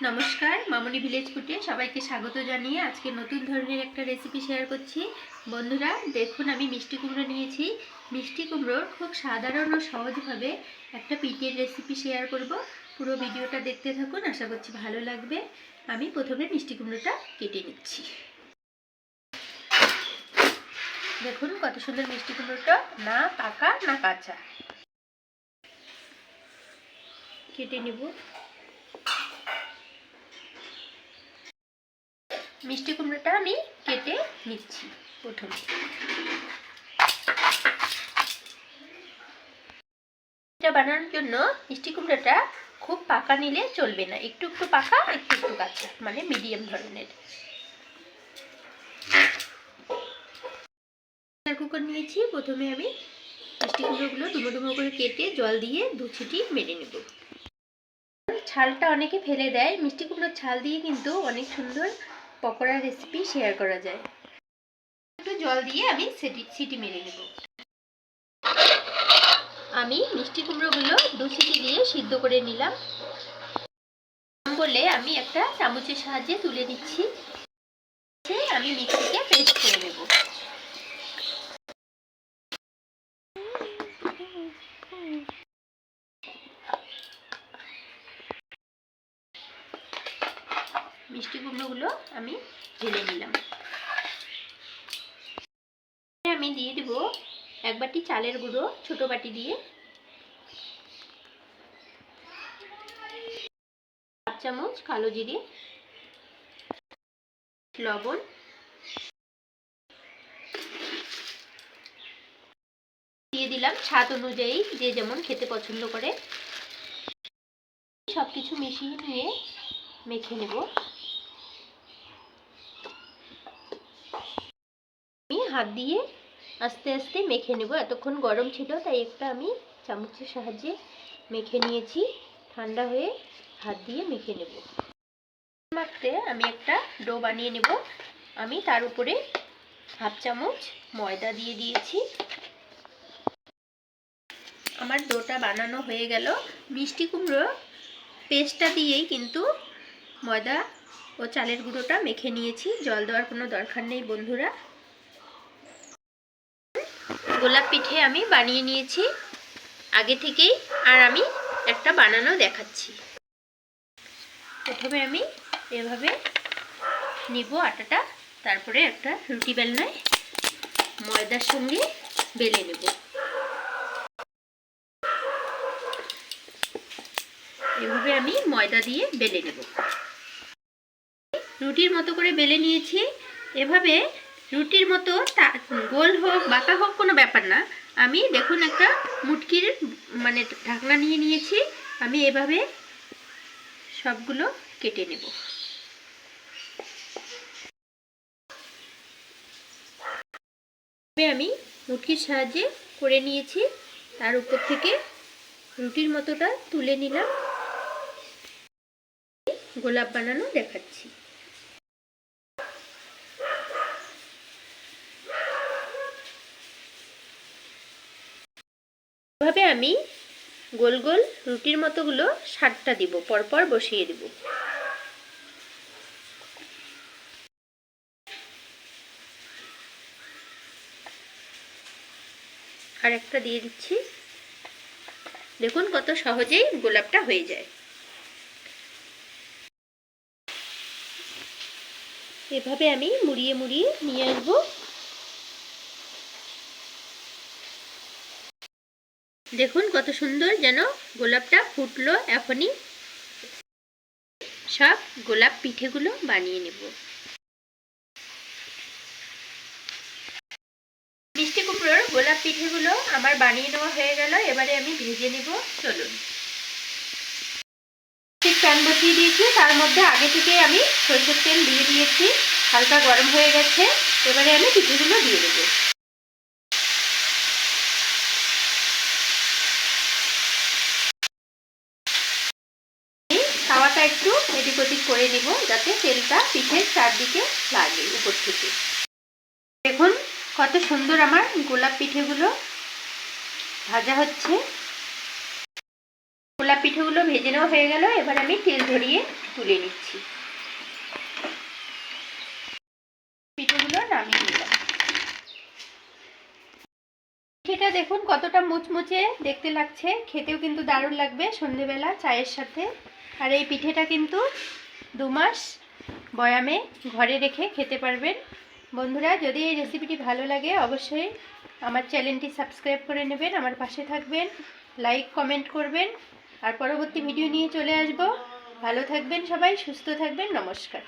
নমস্কার, মামনি ভিলেজ ফুডে সবাইকে স্বাগত জানিয়ে আজকে নতুন ধরনের একটা রেসিপি শেয়ার করছি। বন্ধুরা দেখুন, আমি মিষ্টি কুমড়ো নিয়েছি। মিষ্টি কুমড়োর খুব সাধারণ ও সহজভাবে একটা পিঠের রেসিপি শেয়ার করব। পুরো ভিডিওটা দেখতে থাকুন, আশা করছি ভালো লাগবে। আমি প্রথমে মিষ্টি কুমড়োটা কেটে নিচ্ছি। দেখুন কত সুন্দর মিষ্টি কুমড়োটা, না পাকা না কাঁচা। কেটে নেব। মিষ্টি কুমড়োটা আমি কেটে নিচ্ছি। প্রথমে এটা বানানোর জন্য মিষ্টি কুমড়োটা খুব পাকা নিলে চলবে না, একটু একটু পাকা একটু একটু কাঁচা, মানে মিডিয়াম ধরনের। কুকার নিয়েছি। প্রথমে আমি মিষ্টি কুমড়োগুলো ডুমো ডুমো করে কেটে জল দিয়ে 2 ছিটি মেরে নেব। ছালটা অনেকে ফেলে দেয়, মিষ্টি কুমড়োর ছাল দিয়ে কিন্তু অনেক সুন্দর পকোড়া রেসিপি শেয়ার করা যায়। একটু জল দিয়ে আমি সিটি মেরে নেব। আমি মিষ্টি কুমড়োগুলো 2 সিটি দিয়ে সিদ্ধ করে নিলাম বলে আমি একটা চামচের সাহায্যে তুলে দিচ্ছি। আমি মিক্সিতে পেস্ট করে নেব। মিষ্টি কুমড়োগুলো আমি ঢেলে নিলাম। আমি দিয়ে দেব 1 বাটি চালের গুঁড়ো, ছোট বাটি দিয়ে 1 চামচ কালো জিরে, লবণ, দিয়ে দিলাম স্বাদ অনুযায়ী, যে যেমন খেতে পছন্দ করে। সবকিছু মিশিয়ে নিয়ে মেখে নেব। আমি হাত দিয়ে আস্তে আস্তে মেখে নেব। এতক্ষণ গরম ছিল তাই একটা আমি চামচের সাহায্যে মেখে নিয়েছি। ঠান্ডা হয়ে হাত দিয়ে মেখে নেব। মাখতে আমি একটা ডো বানিয়ে নেব। আমি তার উপরে 1/2 চামচ ময়দা দিয়ে দিয়েছি। আমার ডোটা বানানো হয়ে গেল। মিষ্টি কুমড়ো পেস্টটা দিয়েই কিন্তু ময়দা ও চালের গুঁড়োটা মেখে নিয়েছি, জল দেওয়ার কোনো দরকার নেই বন্ধুরা। গোলাপ পিঠে আমি বানিয়ে নিয়েছি আগে থেকেই, আর আমি একটা বানানো দেখাচ্ছি। প্রথমে আমি এভাবে নিব আটাটা, তারপরে একটা রুটি বেলনায় ময়দার সঙ্গে বেলে নেব। এভাবে আমি ময়দা দিয়ে বেলে নেব। রুটির মতো করে বেলে নিয়েছি। এভাবে রুটির মতো গোল হোক বাঁকা হোক কোনো ব্যাপার না। আমি দেখুন একটা মুটকির মানে ঢাকনা নিয়ে নিয়েছি। আমি এভাবে সবগুলো কেটে নেব। আমি মুটকির সাহায্যে করে নিয়েছি। তার উপর থেকে রুটির মতোটা তুলে নিলাম। গোলাপ বানানো দেখাচ্ছি। এভাবে আমি গোল গোল রুটির মতোগুলো 7টা দিব, পরপর বসিয়ে দেব। আর একটা দিয়ে দিচ্ছি। দেখুন কত সহজেই গোলাপটা হয়ে যায়। এভাবে আমি মুড়িয়ে মুড়িয়ে নিয়ে আসবো। দেখুন কত সুন্দর যেন গোলাপটা ফুটলো। এখনই সব গোলাপ পিঠেগুলো বানিয়ে নেব। মিষ্টি কুমড়োর গোলাপ পিঠেগুলো আমার বানিয়ে নেওয়া হয়ে গেল। এবারে আমি ভেজে নেব। চলুন, প্যান বসিয়ে দিয়েছি, তার মধ্যে আগে থেকে আমি সরষের তেল দিয়ে দিয়েছি। হালকা গরম হয়ে গেছে। এবারে আমি পিঠেগুলো দিয়ে দেবো। তাওয়াটা একটু এদিক ওদিক করে নিব যাতে তেলটা পিঠের চারদিকে লাগে উপর থেকে। দেখুন কত সুন্দর আমার গোলাপ পিঠেগুলো ভাজা হচ্ছে। গোলাপ পিঠেগুলো ভেজে নেওয়া হয়ে গেল। এবার আমি তেল ঝরিয়ে তুলে নিচ্ছি। পিঠেগুলো নামিয়ে নিলাম। পিঠেটা দেখুন কতটা মুচমুচে দেখতে লাগছে, খেতেও কিন্তু দারুণ লাগবে সন্ধেবেলা চায়ের সাথে। আর এই পিঠেটা কিন্তু 2 মাস বয়ামে ঘরে রেখে খেতে পারবেন। বন্ধুরা, যদি এই রেসিপিটি ভালো লাগে অবশ্যই আমার চ্যানেলটি সাবস্ক্রাইব করে নেবেন, আমার পাশে থাকবেন, লাইক কমেন্ট করবেন। আর পরবর্তী ভিডিও নিয়ে চলে আসব। ভালো থাকবেন সবাই, সুস্থ থাকবেন। নমস্কার।